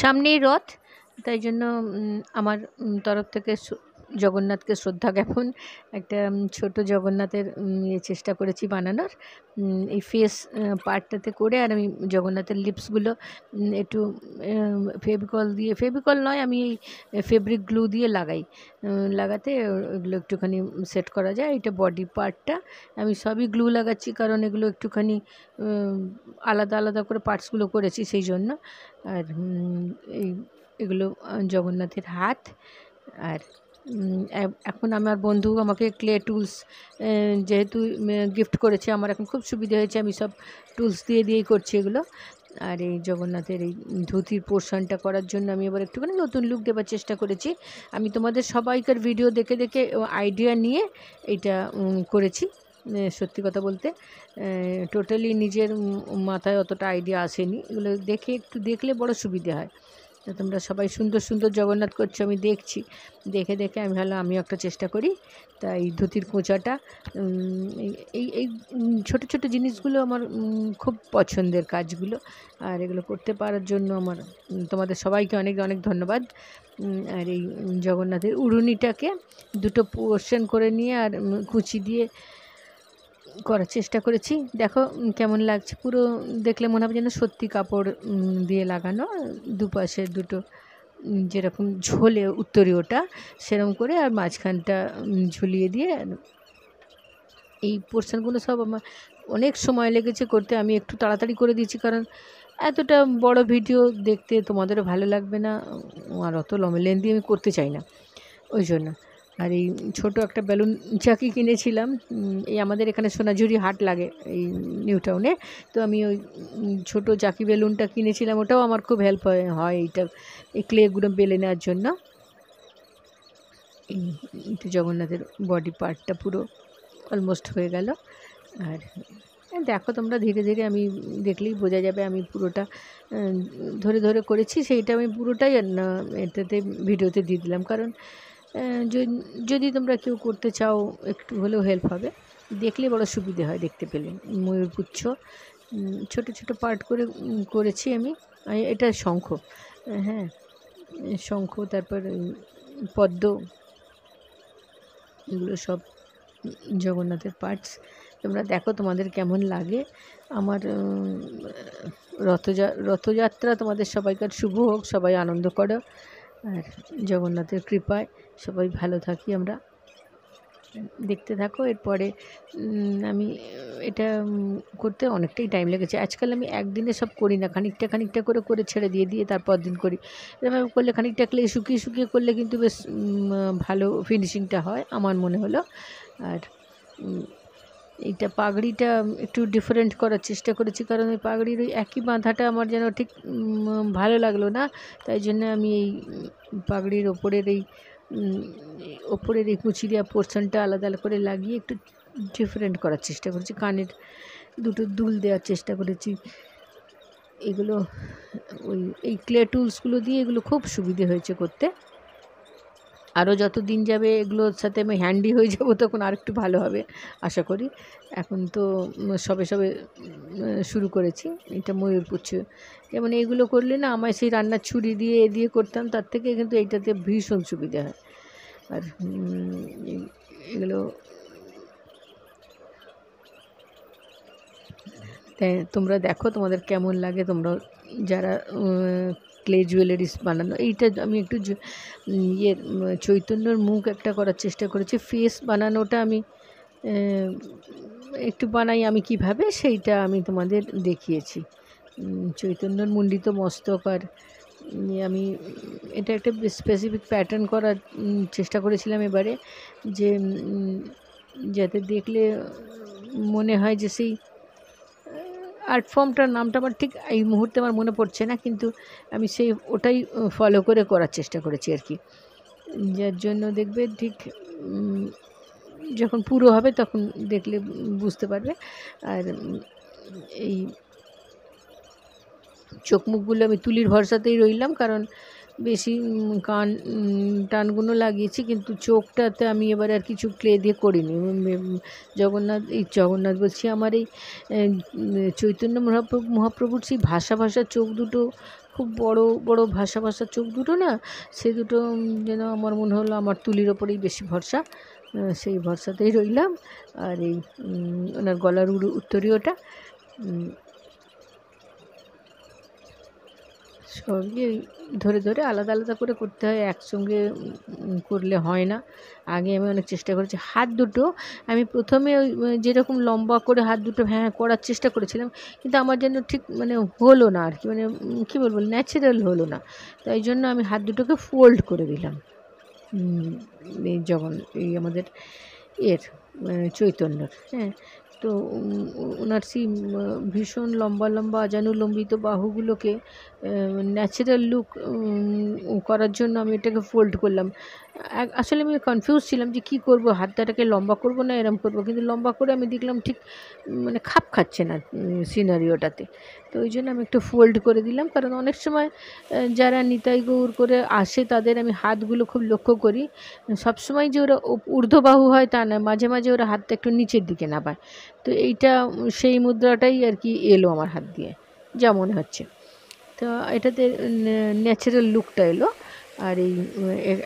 সামনেই রথ, তাই জন্য আমার তরফ থেকে জগন্নাথকে শ্রদ্ধা জ্ঞাপন একটা ছোট জগন্নাথের চেষ্টা করেছি বানানোর এই ফেস পার্টটাতে করে। আর আমি জগন্নাথের লিপসগুলো একটু ফেভিকল নয়, আমি এই ফেব্রিক গ্লু দিয়ে লাগাতে এগুলো একটুখানি সেট করা যায়। এটা বডি পার্টটা আমি সবই গ্লু লাগাচ্ছি, কারণ এগুলো একটুখানি আলাদা আলাদা করে পার্টসগুলো করেছি সেই জন্য। আর এগুলো জগন্নাথের হাত। আর এখন আমার বন্ধু আমাকে ক্লে টুলস যেহেতু গিফট করেছে, আমার এখন খুব সুবিধা হয়েছে, আমি সব টুলস দিয়েই করছি এগুলো। আর এই জগন্নাথের এই ধুতির পোর্শনটা করার জন্য আমি এবার একটুখানি নতুন লুক দেওয়ার চেষ্টা করেছি। আমি তোমাদের সবাইকার ভিডিও দেখে দেখে আইডিয়া নিয়ে এইটা করেছি। সত্যি কথা বলতে টোটালি নিজের মাথায় অতটা আইডিয়া আসেনি, এগুলো দেখলে বড় সুবিধে হয়। তোমরা সবাই সুন্দর সুন্দর জগন্নাথ করছো, আমি দেখছি, দেখে আমি ভাবলাম আমিও একটা চেষ্টা করি। তাই ধুতির কোঁচাটা এই ছোটো ছোটো জিনিসগুলো আমার খুব পছন্দের কাজগুলো, আর এগুলো করতে পারার জন্য আমার তোমাদের সবাইকে অনেক অনেক ধন্যবাদ। আর এই জগন্নাথের উড়ুনিটাকে দুটো পোর্শন করে নিয়ে আর কুচি দিয়ে করার চেষ্টা করেছি। দেখো কেমন লাগছে, পুরো দেখলে মনে হবে যেন সত্যি কাপড় দিয়ে লাগানো, দুপাশে দুটো যেরকম ঝোলে উত্তরীয়টা সেরকম করে, আর মাঝখানটা ঝুলিয়ে দিয়ে। এই পোর্শনগুলো সব আমার অনেক সময় লেগেছে করতে, আমি একটু তাড়াতাড়ি করে দিয়েছি, কারণ এতটা বড় ভিডিও দেখতে তোমাদেরও ভালো লাগবে না, আর অত লেন্দি আমি করতে চাই না, ওই জন্য। আর এই ছোটো একটা বেলুন চাকি কিনেছিলাম, এই আমাদের এখানে সোনাঝুরি হাট লাগে এই নিউ টাউনে, তো আমি ওই ছোটো চাকি বেলুনটা কিনেছিলাম, ওটাও আমার খুব হেল্প হয় এইটা এই ক্লেগুলো বেলে নেওয়ার জন্য। এই জগন্নাথের বডি পার্টটা পুরো অলমোস্ট হয়ে গেল। আর দেখো তোমরা ধীরে ধীরে, আমি দেখলেই বোঝা যাবে আমি পুরোটা ধরে ধরে করেছি, সেইটা আমি পুরোটাই এটাতে ভিডিওতে দিয়ে দিলাম, কারণ যদি তোমরা কেউ করতে চাও একটু হলেও হেল্প হবে, দেখলে বড় সুবিধে হয় দেখতে পেলে। ময়ূরপুচ্ছ ছোটো ছোটো পার্ট করে করেছি আমি। এটা শঙ্খ, হ্যাঁ শঙ্খ, তারপর পদ্ম, এগুলো সব জগন্নাথের পার্টস। তোমরা দেখো তোমাদের কেমন লাগে। আমার রথযাত্রা তোমাদের সবাইকার শুভ হোক, সবাই আনন্দ করো, আর জগন্নাথের কৃপায় সবাই ভালো থাকি আমরা। দেখতে থাকো। এরপরে আমি এটা করতে অনেকটাই টাইম লেগেছে। আজকাল আমি একদিনে সব করি না, খানিকটা করে ছেড়ে দিয়ে তারপর দিন করি। এভাবে করলে খানিকটা ক্লে শুকিয়ে করলে কিন্তু বেশ ভালো ফিনিশিংটা হয় আমার মনে হলো। আর এইটা পাগড়িটা একটু ডিফারেন্ট করার চেষ্টা করেছি, কারণ ওই পাগড়ির ওই একই বাঁধাটা আমার যেন ঠিক ভালো লাগলো না, তাই জন্য আমি এই পাগড়ির ওপরের এই কুচি দেওয়া পোর্শনটা আলাদা করে লাগিয়ে একটু ডিফারেন্ট করার চেষ্টা করেছি। কানের দুটো দুল দেওয়ার চেষ্টা করেছি। এগুলো এই ক্লে টুলসগুলো দিয়ে এগুলো খুব সুবিধে হয়েছে করতে। আরও যত দিন যাবে এগুলোর সাথে আমি হ্যান্ডি হয়ে যাব, তখন আর একটু ভালো হবে আশা করি। এখন তো সবে শুরু করেছি। এটা ময়ূরপুচ্ছ, যেমন এইগুলো করলে না আমায় সেই রান্নার ছুরি দিয়ে করতাম, তার থেকে কিন্তু এইটাতে ভীষণ সুবিধা হয়। আর এগুলো তোমরা দেখো তোমাদের কেমন লাগে, তোমরা যারা ক্লে জুয়েলারিস বানানো। এইটা আমি একটু চৈতন্যর মুখ একটা করার চেষ্টা করেছি। ফেস বানানোটা আমি একটু বানাই আমি কিভাবে, সেইটা আমি তোমাদের দেখিয়েছি। চৈতন্যর মুন্ডিত মস্তক, আর আমি এটা একটা স্পেসিফিক প্যাটার্ন করার চেষ্টা করেছিলাম এবারে, যে যাতে দেখলে মনে হয় যে সেই আর্ট ফর্মটার নামটা আমার ঠিক এই মুহূর্তে আমার মনে পড়ছে না, কিন্তু আমি ওটাই ফলো করে করার চেষ্টা করেছি আর কি, যার জন্য দেখবে ঠিক যখন পুরো হবে তখন দেখলে বুঝতে পারবে। আর এই চোখ মুখগুলো আমি তুলির ভরসাতেই রইলাম, কারণ বেশি কান টানগুলো লাগিয়েছি, কিন্তু চোখটাতে আমি এবার আর কিছু ক্লে দিয়ে করিনি। জগন্নাথ বলছি, আমার এই চৈতন্য মহাপ্রভুর সেই ভাষা চোখ দুটো খুব বড় বড় ভাসা ভাসা চোখ দুটো না, সে দুটো যেন আমার মনে হলো আমার তুলির ওপরেই বেশি ভরসা। সেই ভরসাতেই রইলাম। আর এই ওনার গলার উত্তরীয়টা সবই ধরে ধরে আলাদা আলাদা করে করতে হয়, একসঙ্গে করলে হয় না। আগে আমি অনেক চেষ্টা করেছি। হাত দুটো আমি প্রথমে ওই যেরকম লম্বা করে হাত দুটো করার চেষ্টা করেছিলাম, কিন্তু আমার যেন ঠিক মানে হলো না আর কি, মানে কী বলবো, ন্যাচারাল হলো না। তাই জন্য আমি হাত দুটোকে ফোল্ড করে দিলাম। এই যখন এই আমাদের চৈতন্যর, তো ওনার সেই ভীষণ লম্বা লম্বা আজানুলম্বিত বাহুগুলোকে ন্যাচারাল লুক করার জন্য আমি এটাকে ফোল্ড করলাম। আসলে আমি কনফিউজ ছিলাম যে কী করবো, হাতটাকে লম্বা করবো না এরম করবো, কিন্তু লম্বা করে আমি দেখলাম ঠিক মানে খাপ খাচ্ছে না সিনারিওটাতে। তো ওই জন্য আমি একটু ফোল্ড করে দিলাম, কারণ অনেক সময় যারা নিতাই গৌর করে আসে তাদের আমি হাতগুলো খুব লক্ষ্য করি, সবসময় যে ওরা ঊর্ধ্ববাহু হয় তা না, মাঝে মাঝে ওরা হাতটা একটু নিচের দিকে নামায়। তো এইটা সেই মুদ্রাটাই আর কি এলো আমার হাত দিয়ে, যা মনে হচ্ছে। তো এটাতে ন্যাচারাল লুকটা এলো। আর এই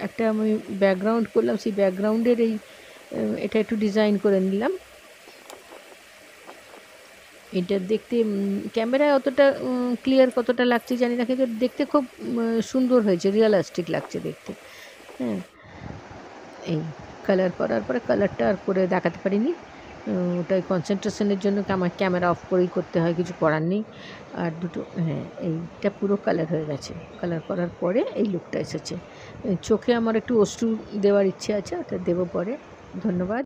একটা আমি ব্যাকগ্রাউন্ড করলাম, সেই ব্যাকগ্রাউন্ডের এটা একটু ডিজাইন করে নিলাম। এটা দেখতে ক্যামেরায় অতটা ক্লিয়ার কতটা লাগছে জানি না, কিন্তু দেখতে খুব সুন্দর হয়েছে, রিয়েলিস্টিক লাগছে দেখতে। এই কালার করার পরে কালারটা আর করে দেখাতে পারিনি, ওটাই কনসেন্ট্রেশনের জন্য আমার ক্যামেরা অফ করেই করতে হয়, কিছু করার নেই। আর দুটো এইটা পুরো কালার হয়ে গেছে। কালার করার পরে এই লুকটা এসেছে। চোখে আমার একটু অশ্রু দেওয়ার ইচ্ছে আছে, ওটা দেবো পরে। ধন্যবাদ।